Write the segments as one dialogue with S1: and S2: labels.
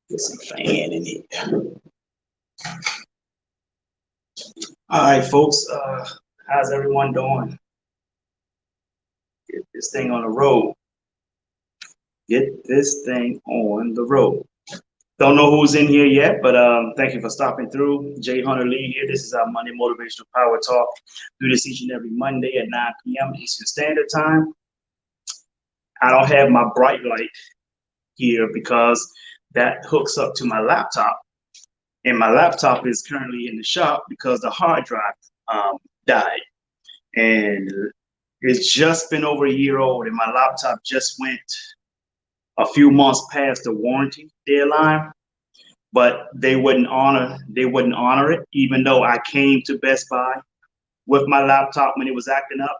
S1: Get some fan in here. All right, folks. How's everyone doing? Get this thing on the road. Get this thing on the road. Don't know who's in here yet, but thank you for stopping through. Jay Hunter Lee here. This is our Monday Motivational Power Talk. Do this each and every Monday at 9 p.m. Eastern Standard Time. I don't have my bright light here because that hooks up to my laptop. And my laptop is currently in the shop because the hard drive died. And it's just been over a year old, and my laptop just went a few months past the warranty deadline, but they wouldn't honor it, even though I came to Best Buy with my laptop when it was acting up,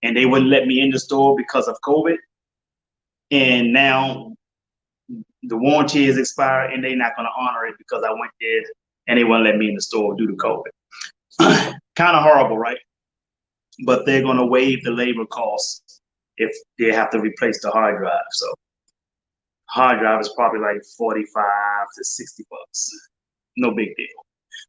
S1: and they wouldn't let me in the store because of COVID. And now the warranty is expired, and they're not going to honor it because I went there and they wouldn't let me in the store due to COVID. Kind of horrible, right? But they're going to waive the labor costs if they have to replace the hard drive. So hard drive is probably like 45 to 60 bucks. No big deal.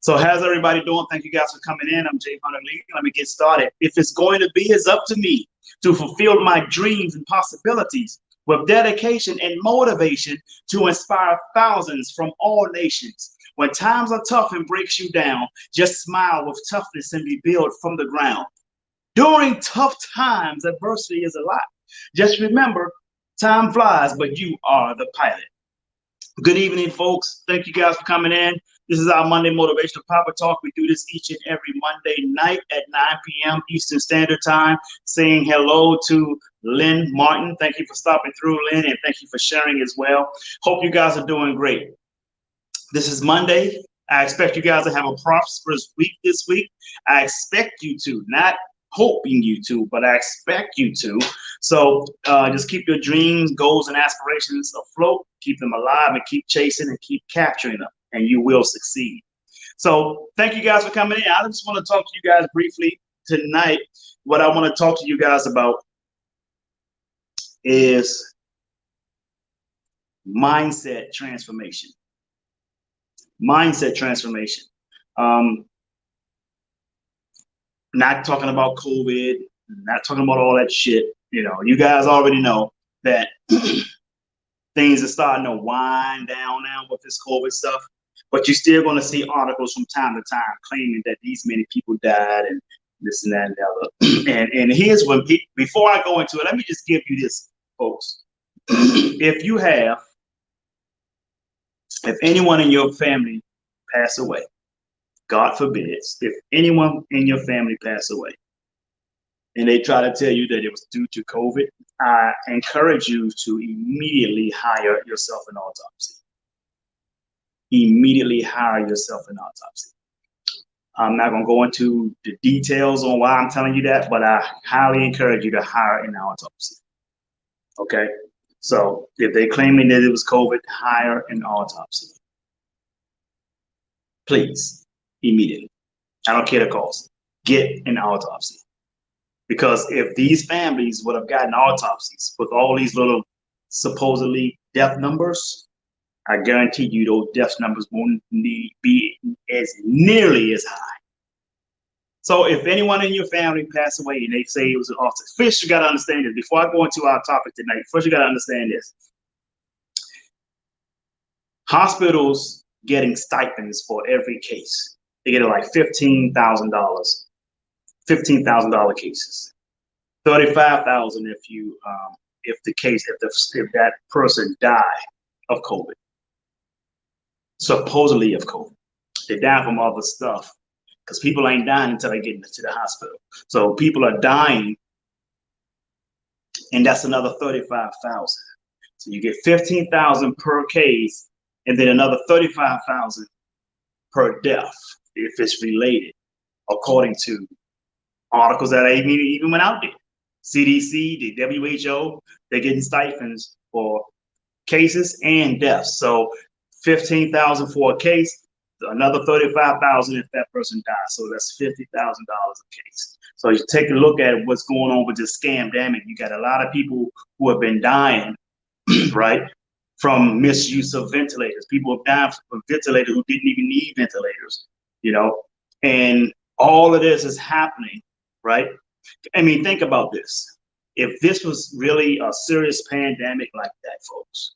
S1: So how's everybody doing? Thank you guys for coming in. I'm Jay Hunter Lee. Let me get started. If it's going to be, it's up to me to fulfill my dreams and possibilities with dedication and motivation to inspire thousands from all nations. When times are tough and breaks you down, just smile with toughness and rebuild from the ground. During tough times, adversity is a lot. Just remember, time flies, but you are the pilot. Good evening, folks. Thank you guys for coming in. This is our Monday Motivational Power Talk. We do this each and every Monday night at 9 p.m. Eastern Standard Time. Saying hello to Lynn Martin. Thank you for stopping through, Lynn, and thank you for sharing as well. Hope you guys are doing great. This is Monday. I expect you guys to have a prosperous week this week. I expect you to, not hoping you to, but I expect you to. So just keep your dreams, goals, and aspirations afloat. Keep them alive and keep chasing and keep capturing them, and you will succeed. So thank you guys for coming in. I just want to talk to you guys briefly tonight. What I want to talk to you guys about is mindset transformation. Mindset transformation. Not talking about COVID, not talking about all that shit. You know, you guys already know that things are starting to wind down now with this COVID stuff, but you're still going to see articles from time to time claiming that these many people died and this and that and the other. And here's what, before I go into it, let me just give you this, folks. If anyone in your family pass away, God forbid, if anyone in your family pass away and they try to tell you that it was due to COVID, I encourage you to immediately hire yourself an autopsy. Immediately hire yourself an autopsy. I'm not going to go into the details on why I'm telling you that, but I highly encourage you to hire an autopsy. Okay? So if they're claiming that it was COVID, hire an autopsy. Please, immediately. I don't care the cost. Get an autopsy. Because if these families would have gotten autopsies with all these little supposedly death numbers, I guarantee you those death numbers won't be as nearly as high. So if anyone in your family passed away and they say it was an autopsy, first you got to understand this. Before I go into our topic tonight, first you got to understand this. Hospitals getting stipends for every case. They get like $15,000 cases, $35,000 if that person died of COVID, supposedly of COVID. They die from other stuff because people ain't dying until they get into the hospital. So people are dying, and that's another $35,000. So you get $15,000 per case, and then another $35,000 per death if it's related, according to articles that even went out there. CDC, the WHO, they're getting stipends for cases and deaths. So $15,000 for a case, another $35,000 if that person dies. So that's $50,000 a case. So you take a look at what's going on with this scam. Damn it, you got a lot of people who have been dying, right, from misuse of ventilators. People have died from ventilators who didn't even need ventilators, you know, and all of this is happening, right? I mean, think about this. If this was really a serious pandemic like that, folks,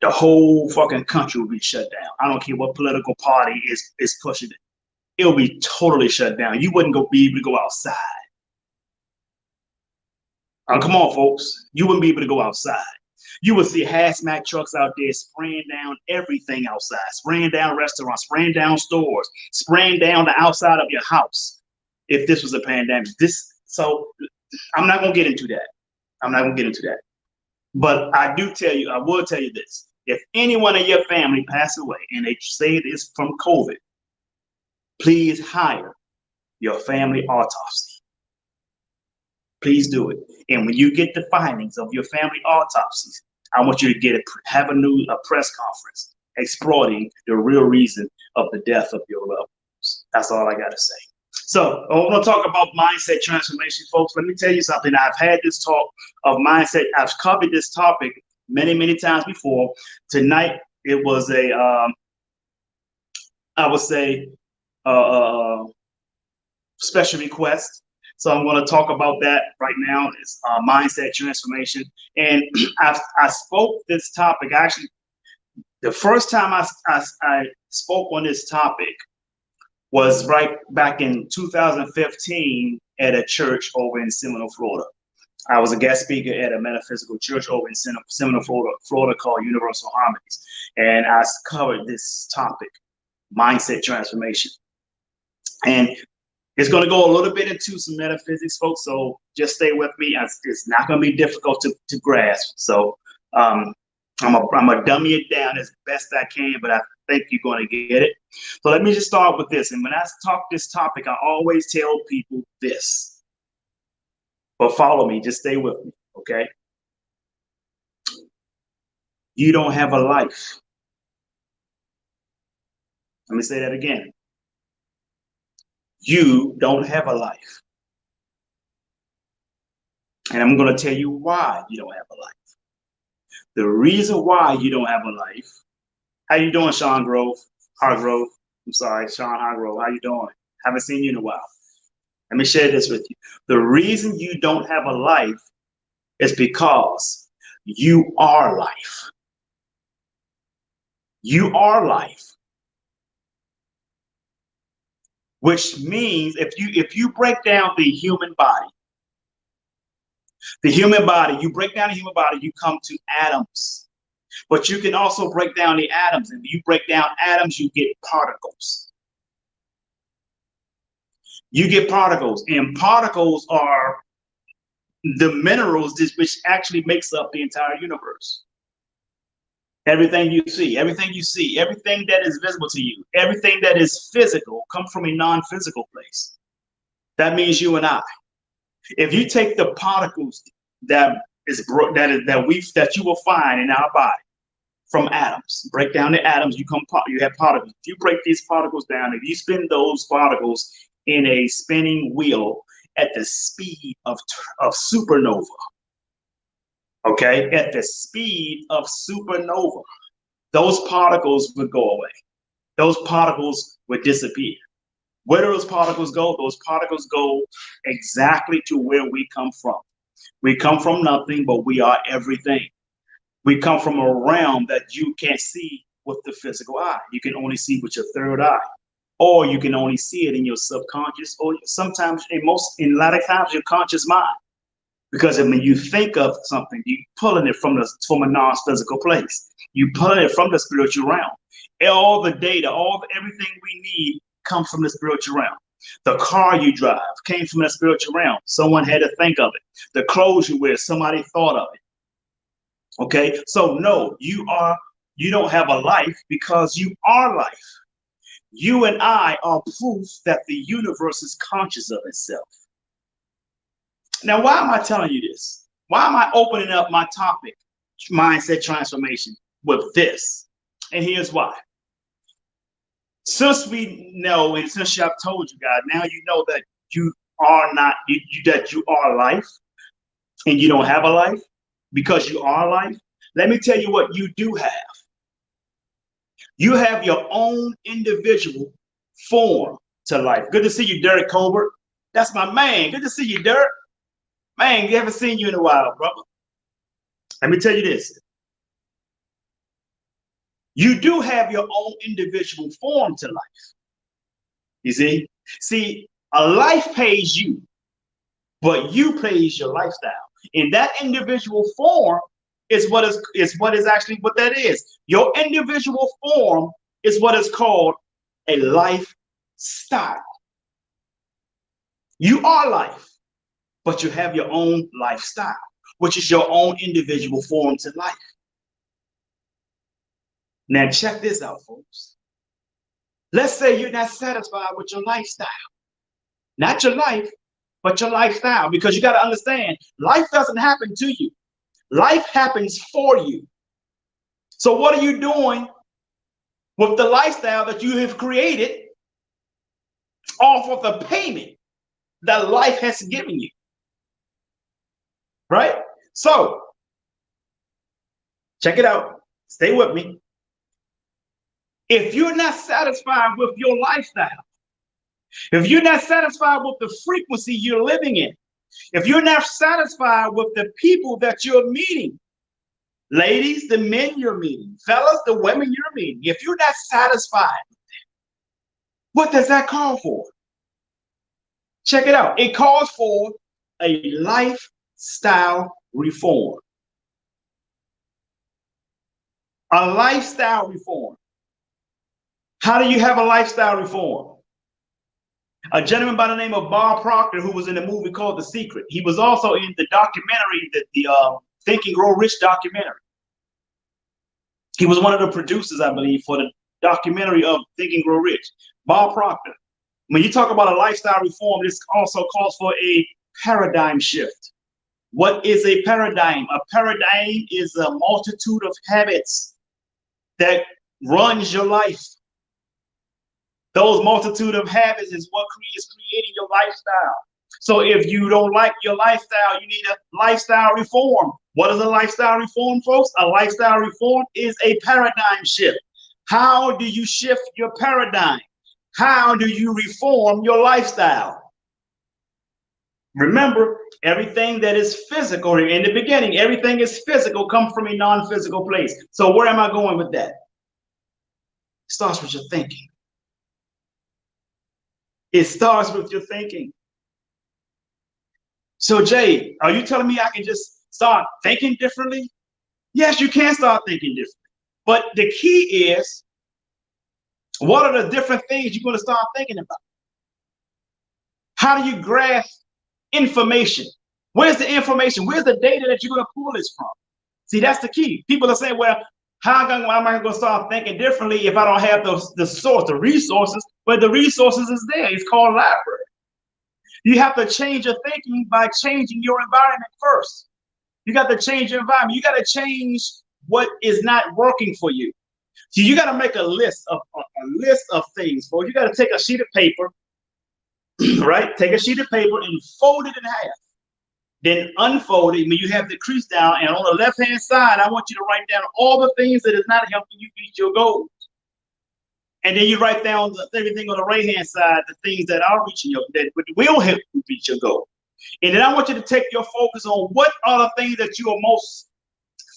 S1: the whole fucking country would be shut down. I don't care what political party is pushing it. It'll be totally shut down. You wouldn't be able to go outside. Come on, folks. You wouldn't be able to go outside. You would see hazmat trucks out there spraying down everything outside, spraying down restaurants, spraying down stores, spraying down the outside of your house. If this was a pandemic, so I'm not gonna get into that. I'm not gonna get into that. But I will tell you this: if anyone in your family pass away and they say it is from COVID, please hire your family autopsy. Please do it. And when you get the findings of your family autopsies, I want you to have a press conference exploring the real reason of the death of your loved ones. That's all I got to say. So I want to talk about mindset transformation, folks. Let me tell you something. I've had this talk of mindset. I've covered this topic many, many times before. Tonight, it was I would say, special request. So I'm going to talk about that right now. It's mindset transformation. And I spoke this topic. Actually, the first time I spoke on this topic was right back in 2015 at a church over in Seminole, Florida. I was a guest speaker at a metaphysical church over in Seminole, Florida called Universal Harmonies. And I covered this topic, mindset transformation. And it's going to go a little bit into some metaphysics, folks, so just stay with me. It's not going to be difficult to grasp. So I'm going to dummy it down as best I can, but I think you're going to get it. So let me just start with this. And when I talk this topic, I always tell people this. But follow me. Just stay with me, okay? You don't have a life. Let me say that again. You don't have a life. And I'm going to tell you why you don't have a life. The reason why you don't have a life. How you doing, Sean Hargrove? I'm sorry, Sean Hargrove. How you doing? Haven't seen you in a while. Let me share this with you. The reason you don't have a life is because you are life. You are life. Which means if you break down the human body, you break down the human body, you come to atoms. But you can also break down the atoms. And if you break down atoms, you get particles. You get particles. And particles are the minerals which actually makes up the entire universe. Everything you see, everything that is visible to you, everything that is physical comes from a non-physical place. That means you and I. If you take the particles that you will find in our body from atoms, break down the atoms, you have particles. If you break these particles down, if you spin those particles in a spinning wheel at the speed of supernova, okay, at the speed of supernova, those particles would go away. Those particles would disappear. Where do those particles go? Those particles go exactly to where we come from. We come from nothing, but we are everything. We come from a realm that you can't see with the physical eye. You can only see with your third eye, or you can only see it in your subconscious, or sometimes, in a lot of times, your conscious mind. Because when you think of something, you're pulling it from a non-physical place. You're pulling it from the spiritual realm. All the data, everything we need comes from the spiritual realm. The car you drive came from the spiritual realm. Someone had to think of it. The clothes you wear, somebody thought of it. Okay, so no, you don't have a life because you are life. You and I are proof that the universe is conscious of itself. Now, why am I telling you this? Why am I opening up my topic, mindset transformation, with this? And here's why. Since we know, and since I've told you guys, now you know that you are not, that you are life, and you don't have a life because you are life. Let me tell you what you do have. You have your own individual form to life. Good to see you, Derek Colbert. That's my man. Good to see you, Derek. Man, you haven't seen you in a while, brother. Let me tell you this. You do have your own individual form to life. You see? See, a life pays you, but you pays your lifestyle. And that individual form is what is actually what that is. Your individual form is what is called a lifestyle. You are life, but you have your own lifestyle, which is your own individual form to life. Now check this out, folks. Let's say you're not satisfied with your lifestyle. Not your life, but your lifestyle. Because you got to understand, life doesn't happen to you. Life happens for you. So what are you doing with the lifestyle that you have created off of the payment that life has given you? Right? So, check it out. Stay with me. If you're not satisfied with your lifestyle, if you're not satisfied with the frequency you're living in, if you're not satisfied with the people that you're meeting, ladies, the men you're meeting, fellas, the women you're meeting, if you're not satisfied, what does that call for? Check it out. It calls for a lifestyle reform. A lifestyle reform. How do you have a lifestyle reform? A gentleman by the name of Bob Proctor, who was in a movie called The Secret. He was also in the documentary, the Think and Grow Rich documentary. He was one of the producers, I believe, for the documentary of Think and Grow Rich. Bob Proctor. When you talk about a lifestyle reform, this also calls for a paradigm shift. What is a paradigm? A paradigm is a multitude of habits that runs your life. Those multitude of habits is what is creating your lifestyle. So if you don't like your lifestyle, you need a lifestyle reform. What is a lifestyle reform, folks? A lifestyle reform is a paradigm shift. How do you shift your paradigm? How do you reform your lifestyle? Remember, everything that is physical, in the beginning, everything is physical, comes from a non-physical place. So where am I going with that? It starts with your thinking. It starts with your thinking. So Jay, are you telling me I can just start thinking differently? Yes, you can start thinking differently. But the key is, what are the different things you're going to start thinking about? How do you grasp information? Where's the information? Where's the data that you're going to pull this from? See, that's the key. People are saying, well, how am I going to start thinking differently if I don't have the source, the resources? But the resources is there. It's called library. You have to change your thinking by changing your environment first. You got to change your environment. You got to change what is not working for you. So you got to make a list of things. So you got to take a sheet of paper, right? Take a sheet of paper and fold it in half. Then unfold it when you have the crease down. And on the left-hand side, I want you to write down all the things that is not helping you reach your goals. And then you write down everything on the right-hand side, the things that are reaching that will help you reach your goal. And then I want you to take your focus on what are the things that you are most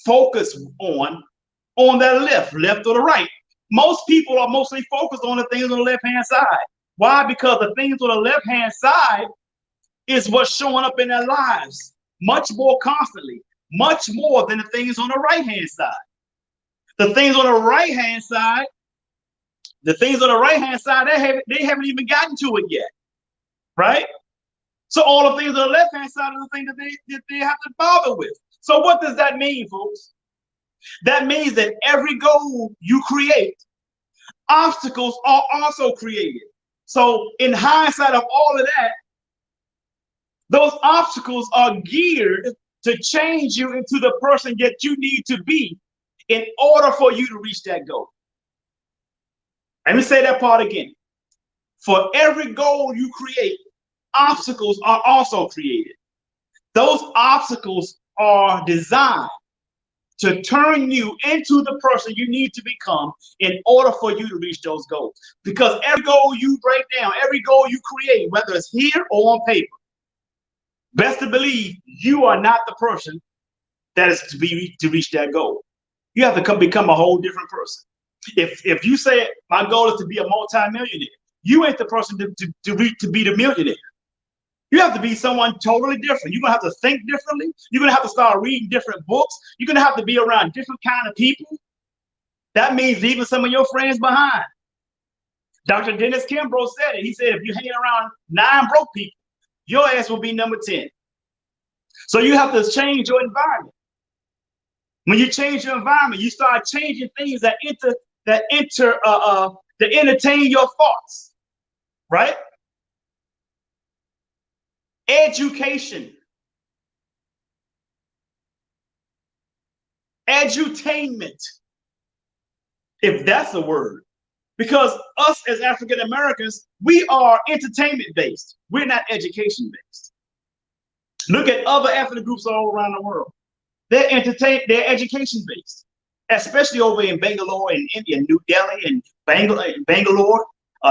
S1: focused on that left or the right. Most people are mostly focused on the things on the left-hand side. Why? Because the things on the left-hand side is what's showing up in their lives much more constantly, much more than the things on the right-hand side. The things on the right-hand side, they haven't even gotten to it yet, right? So all the things on the left-hand side are the things that they have to bother with. So what does that mean, folks? That means that every goal you create, obstacles are also created. So in hindsight of all of that, those obstacles are geared to change you into the person that you need to be in order for you to reach that goal. Let me say that part again. For every goal you create, obstacles are also created. Those obstacles are designed to turn you into the person you need to become in order for you to reach those goals. Because every goal you break down, every goal you create, whether it's here or on paper, best to believe you are not the person that is to reach that goal. You have to become a whole different person. If you say my goal is to be a multimillionaire, you ain't the person to be the millionaire. You have to be someone totally different. You're gonna have to think differently. You're gonna have to start reading different books. You're gonna have to be around different kind of people. That means leaving some of your friends behind. Dr. Dennis Kimbrough said it. He said if you hang around 9 broke people, your ass will be number 10. So you have to change your environment. When you change your environment, you start changing things that entertain your thoughts, right? Education, edutainment, if that's a word. Because us as African Americans, we are entertainment based. We're not education based. Look at other ethnic groups all around the world. They're education based, especially over in Bangalore in India, New Delhi and Bangalore,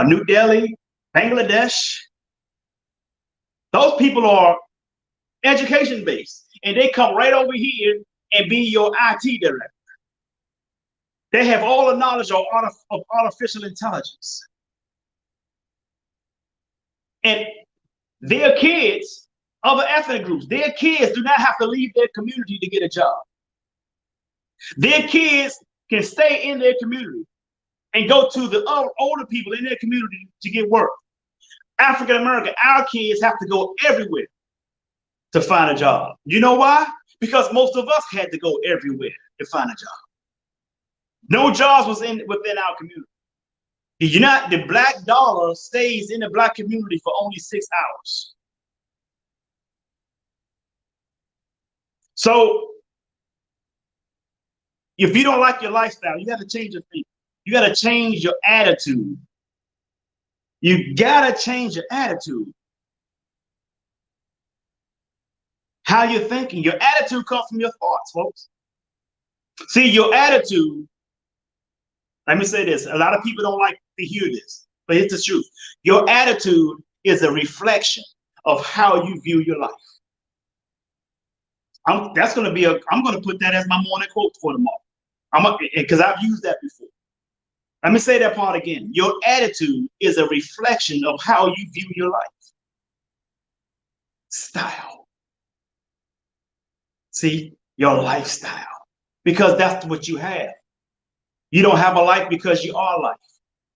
S1: New Delhi, Bangladesh. Those people are education based, and they come right over here and be your IT director. They have all the knowledge of artificial intelligence. And their kids, other ethnic groups, their kids do not have to leave their community to get a job. Their kids can stay in their community and go to the older people in their community to get work. African American, our kids have to go everywhere to find a job. You know why? Because most of us had to go everywhere to find a job. No jobs was within our community. The black dollar stays in the black community for only 6 hours. So if you don't like your lifestyle, you got to change your thinking. You got to change your attitude. You got to change your attitude. How you're thinking. Your attitude comes from your thoughts, folks. See, your attitude, let me say this. A lot of people don't like to hear this, but it's the truth. Your attitude is a reflection of how you view your life. I'm going to put that as my morning quote for tomorrow. Because I've used that before. Let me say that part again. Your attitude is a reflection of how you view your life. Style. See, your lifestyle. Because that's what you have. You don't have a life because you are life.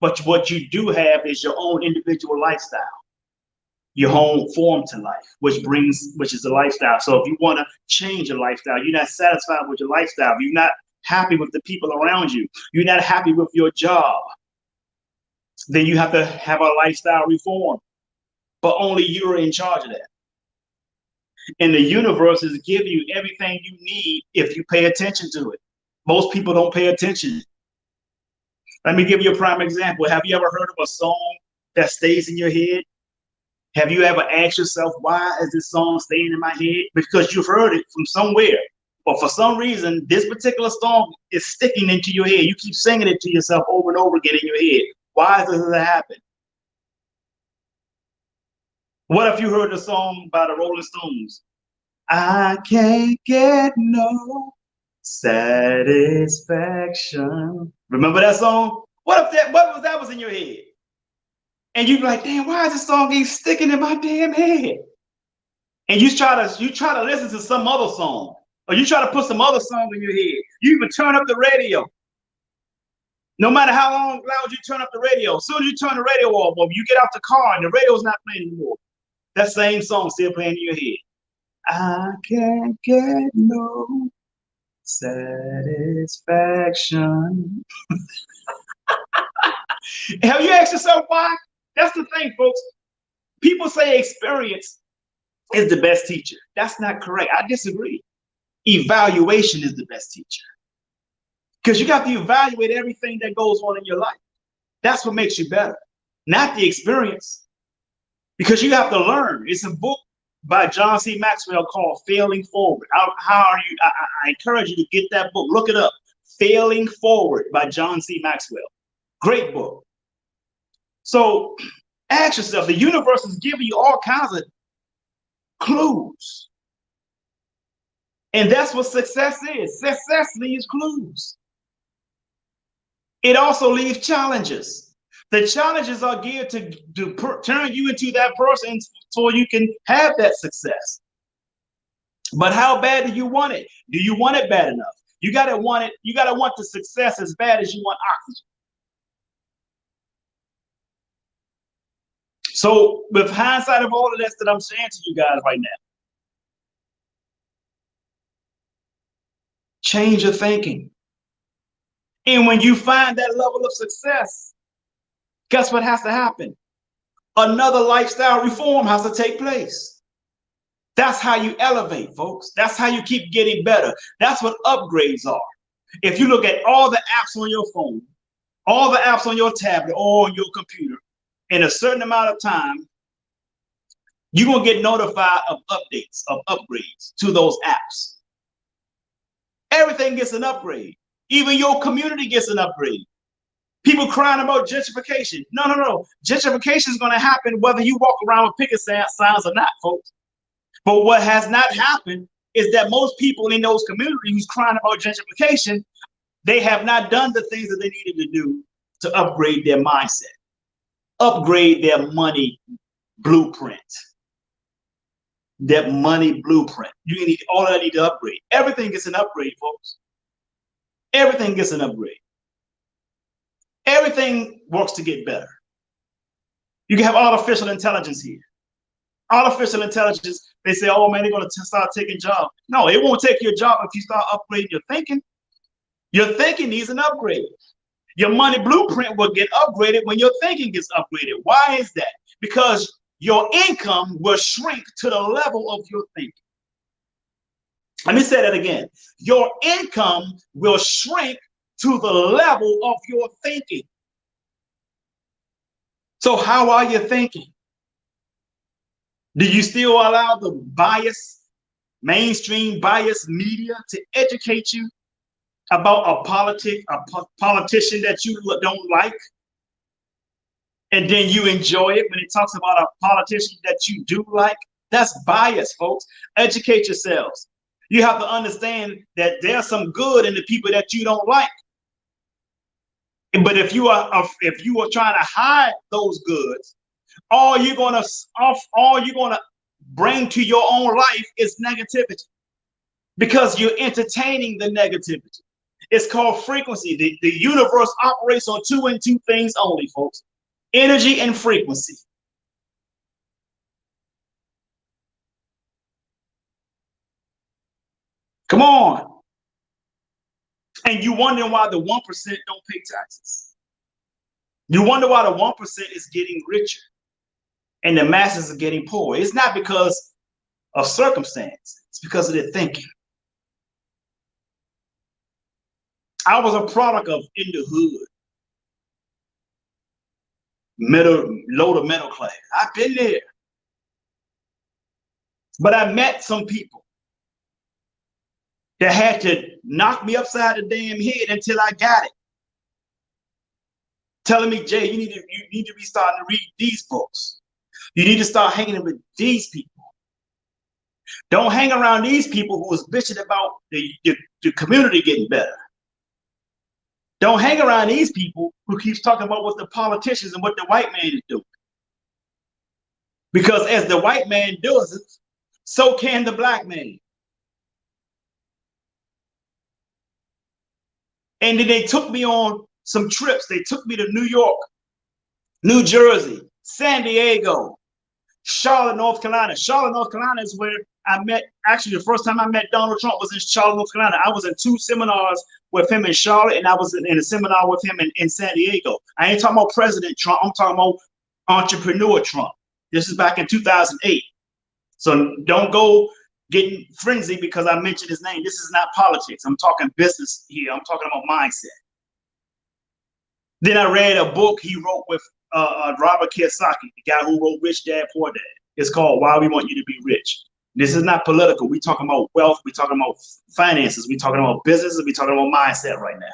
S1: But what you do have is your own individual lifestyle. Your own form to life, which is a lifestyle. So if you want to change your lifestyle, you're not satisfied with your lifestyle, you're not happy with the people around you, you're not happy with your job, then you have to have a lifestyle reform. But only you're in charge of that. And the universe is giving you everything you need if you pay attention to it. Most people don't pay attention. Let me give you a prime example. Have you ever heard of a song that stays in your head? Have you ever asked yourself, why is this song staying in my head? Because you've heard it from somewhere. But for some reason, this particular song is sticking into your head. You keep singing it to yourself over and over again in your head. Why does that happen? What if you heard the song by the Rolling Stones? I can't get no satisfaction. Remember that song? What if that was in your head? And you're like, damn, why is this song keep sticking in my damn head? And you try to listen to some other song, or you try to put some other song in your head. You even turn up the radio. No matter how loud you turn up the radio, as soon as you turn the radio off, or you get out the car and the radio's not playing anymore, that same song still playing in your head. I can't get no satisfaction. Have you asked yourself why? That's the thing, folks. People say experience is the best teacher. That's not correct. I disagree. Evaluation is the best teacher. Because you got to evaluate everything that goes on in your life. That's what makes you better, not the experience. Because you have to learn. It's a book by John C. Maxwell called Failing Forward. How are you? I encourage you to get that book. Look it up. Failing Forward by John C. Maxwell. Great book. So ask yourself, the universe is giving you all kinds of clues. And that's what success is. Success leaves clues. It also leaves challenges. The challenges are geared to turn you into that person so you can have that success. But how bad do you want it? Do you want it bad enough? You gotta want it. You gotta want the success as bad as you want oxygen. So, with hindsight of all of this that I'm saying to you guys right now, change your thinking. And when you find that level of success, guess what has to happen? Another lifestyle reform has to take place. That's how you elevate, folks. That's how you keep getting better. That's what upgrades are. If you look at all the apps on your phone, all the apps on your tablet or on your computer, in a certain amount of time, you're going to get notified of updates, of upgrades to those apps. Everything gets an upgrade. Even your community gets an upgrade. People crying about gentrification. No. Gentrification is going to happen whether you walk around with picket signs or not, folks. But what has not happened is that most people in those communities who's crying about gentrification, they have not done the things that they needed to do to upgrade their mindset, upgrade their money blueprint. That money blueprint. You need all that need to upgrade. Everything gets an upgrade, folks. Everything gets an upgrade. Everything works to get better. You can have artificial intelligence here. Artificial intelligence, they say, oh man, they're going to start taking jobs. No, it won't take your job if you start upgrading your thinking. Your thinking needs an upgrade. Your money blueprint will get upgraded when your thinking gets upgraded. Why is that? Because your income will shrink to the level of your thinking. Let me say that again. Your income will shrink to the level of your thinking. So how are you thinking? Do you still allow the mainstream bias media to educate you about a politician that you don't like? And then you enjoy it when it talks about a politician that you do like? That's bias, folks. Educate yourselves. You have to understand that there's some good in the people that you don't like. But if you are trying to hide those goods, all you're gonna bring to your own life is negativity, because you're entertaining the negativity. It's called frequency. The universe operates on two things only, folks: energy and frequency. Come on. And you wondering why the 1% don't pay taxes. You wonder why the 1% is getting richer and the masses are getting poor. It's not because of circumstance. It's because of their thinking. I was a product of in the hood, low to middle class. I've been there. But I met some people that had to knock me upside the damn head until I got it. Telling me, Jay, you need to be starting to read these books. You need to start hanging with these people. Don't hang around these people who is bitching about the community getting better. Don't hang around these people who keeps talking about what the politicians and what the white man is doing. Because as the white man does it, so can the black man. And then they took me on some trips. They took me to New York, New Jersey, San Diego, Charlotte, North Carolina. Charlotte, North Carolina is where I met, actually the first time I met Donald Trump was in Charlotte, North Carolina. I was in 2 seminars with him in Charlotte, and I was in a seminar with him in San Diego. I ain't talking about President Trump. I'm talking about entrepreneur Trump. This is back in 2008. So don't go getting frenzied because I mentioned his name. This is not politics. I'm talking business here. I'm talking about mindset. Then I read a book he wrote with Robert Kiyosaki, the guy who wrote Rich Dad, Poor Dad. It's called Why We Want You to Be Rich. This is not political. We're talking about wealth. We're talking about finances. We're talking about businesses. We're talking about mindset right now.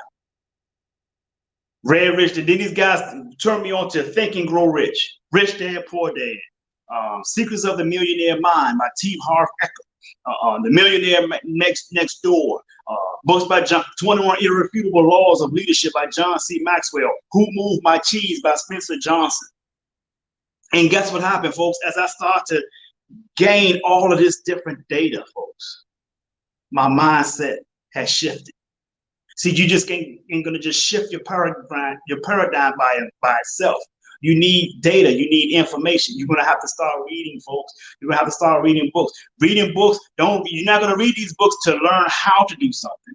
S1: Red Rich. And then these guys turned me on to Think and Grow Rich. Rich Dad, Poor Dad. Secrets of the Millionaire Mind by T. Harv Eker. The Millionaire Next Door. Books by 21 Irrefutable Laws of Leadership by John C. Maxwell. Who Moved My Cheese by Spencer Johnson. And guess what happened, folks? As I start to gain all of this different data, folks, my mindset has shifted. See, you just ain't gonna just shift your paradigm by itself. You need data, you need information. You're gonna have to start reading, folks. You're gonna have to start reading books. Reading books, you're not gonna read these books to learn how to do something.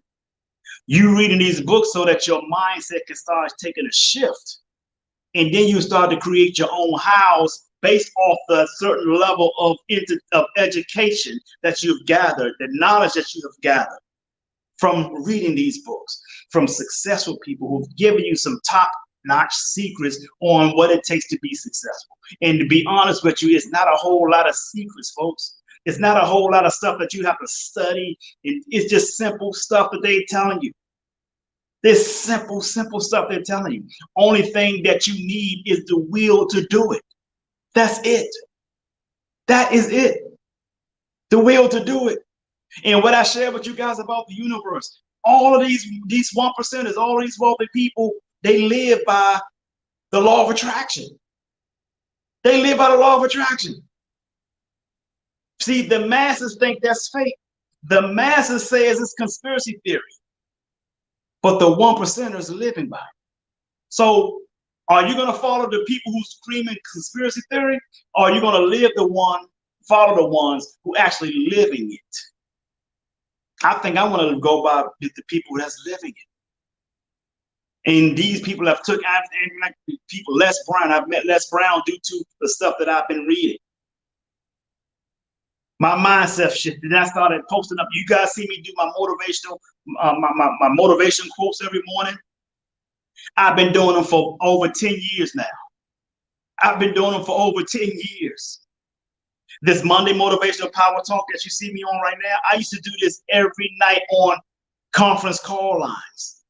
S1: You reading these books so that your mindset can start taking a shift. And then you start to create your own house based off the certain level of education that you've gathered, the knowledge that you have gathered from reading these books, from successful people who've given you some top-notch secrets on what it takes to be successful. And to be honest with you, it's not a whole lot of secrets, folks. It's not a whole lot of stuff that you have to study. It's just simple stuff that they're telling you. This simple stuff they're telling you. Only thing that you need is the will to do it. That's it. That is it. The will to do it. And what I share with you guys about the universe, all of these 1%ers, all of these wealthy people, they live by the law of attraction. They live by the law of attraction. See, the masses think that's fake. The masses says it's conspiracy theory. But the 1%ers are living by it. So are you going to follow the people who screaming conspiracy theory? Or are you going to follow the ones who actually living it? I think I want to go by the people that's living it. And these people have like people, Les Brown. I've met Les Brown due to the stuff that I've been reading. My mindset shifted. And I started posting up. You guys see me do my motivational, my motivation quotes every morning. I've been doing them for over 10 years now. I've been doing them for over 10 years. This Monday Motivational Power Talk that you see me on right now, I used to do this every night on conference call lines.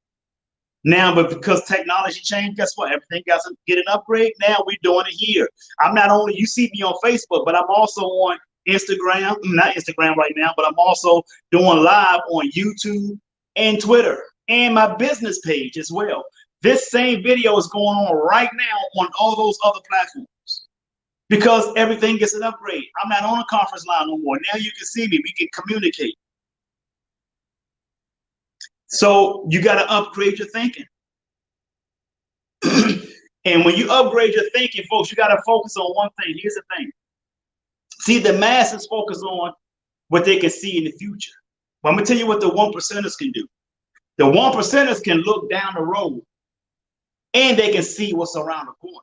S1: Now, but because technology changed, guess what? Everything got to get an upgrade. Now we're doing it here. I'm not only, you see me on Facebook, but I'm also on Instagram, not Instagram right now, but I'm also doing live on YouTube and Twitter and my business page as well. This same video is going on right now on all those other platforms because everything gets an upgrade. I'm not on a conference line no more. Now you can see me. We can communicate. So you got to upgrade your thinking. And when you upgrade your thinking, folks, you got to focus on one thing. Here's the thing. See, the masses focus on what they can see in the future. But I'm going to tell you what the 1%ers can do. The 1%ers can look down the road and they can see what's around the corner.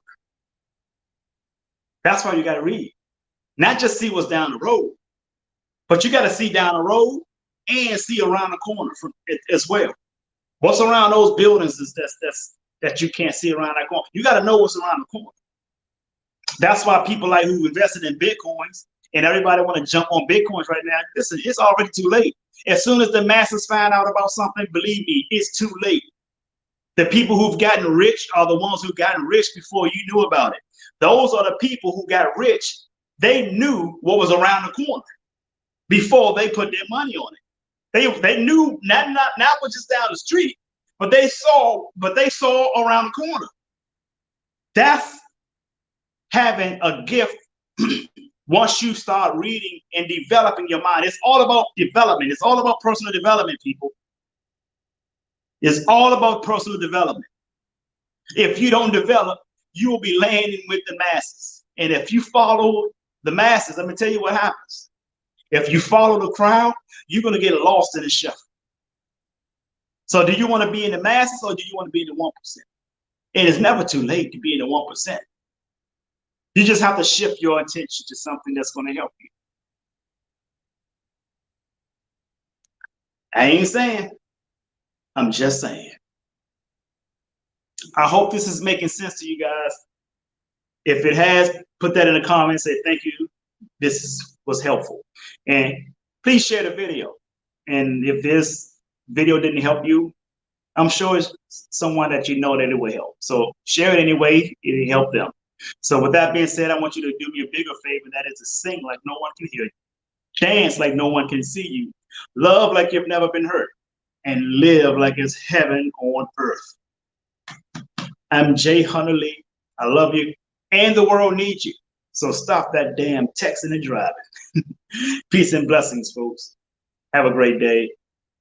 S1: That's why you got to read. Not just see what's down the road, but you got to see down the road and see around the corner as well. What's around those buildings is that you can't see around that corner. You got to know what's around the corner. That's why people like who invested in Bitcoins and everybody want to jump on Bitcoins right now. Listen, it's already too late. As soon as the masses find out about something, believe me, it's too late. The people who've gotten rich are the ones who've gotten rich before you knew about it. Those are the people who got rich. They knew what was around the corner before they put their money on it. They knew not what just down the street, but they saw around the corner. That's having a gift. Once you start reading and developing your mind, it's all about development. It's all about personal development, people. It's all about personal development. If you don't develop, you will be landing with the masses. And if you follow the masses, let me tell you what happens. If you follow the crowd, you're going to get lost in the shuffle. So do you want to be in the masses or do you want to be in the 1%? And it's never too late to be in the 1%. You just have to shift your attention to something that's going to help you. I ain't saying. I'm just saying. I hope this is making sense to you guys. If it has, put that in the comments. Say thank you. this was helpful. And please share the video. And if this video didn't help you, I'm sure it's someone that you know that it will help. So share it anyway, it'll help them. So with that being said, I want you to do me a bigger favor, and that is to sing like no one can hear you, dance like no one can see you, love like you've never been hurt, and live like it's heaven on earth. I'm Jay Hunter Lee. I love you, and the world needs you. So stop that damn texting and driving. Peace and blessings, folks. Have a great day.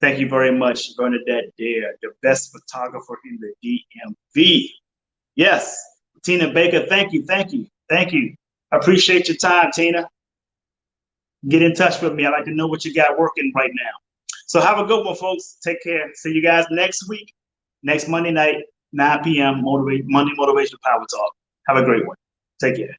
S1: Thank you very much, Bernadette Dare, the best photographer in the DMV. Yes, Tina Baker, thank you, thank you, thank you. I appreciate your time, Tina. Get in touch with me. I'd like to know what you got working right now. So have a good one, folks. Take care. See you guys next week, next Monday night, 9 p.m. Monday Motivational Power Talk. Have a great one. Take care.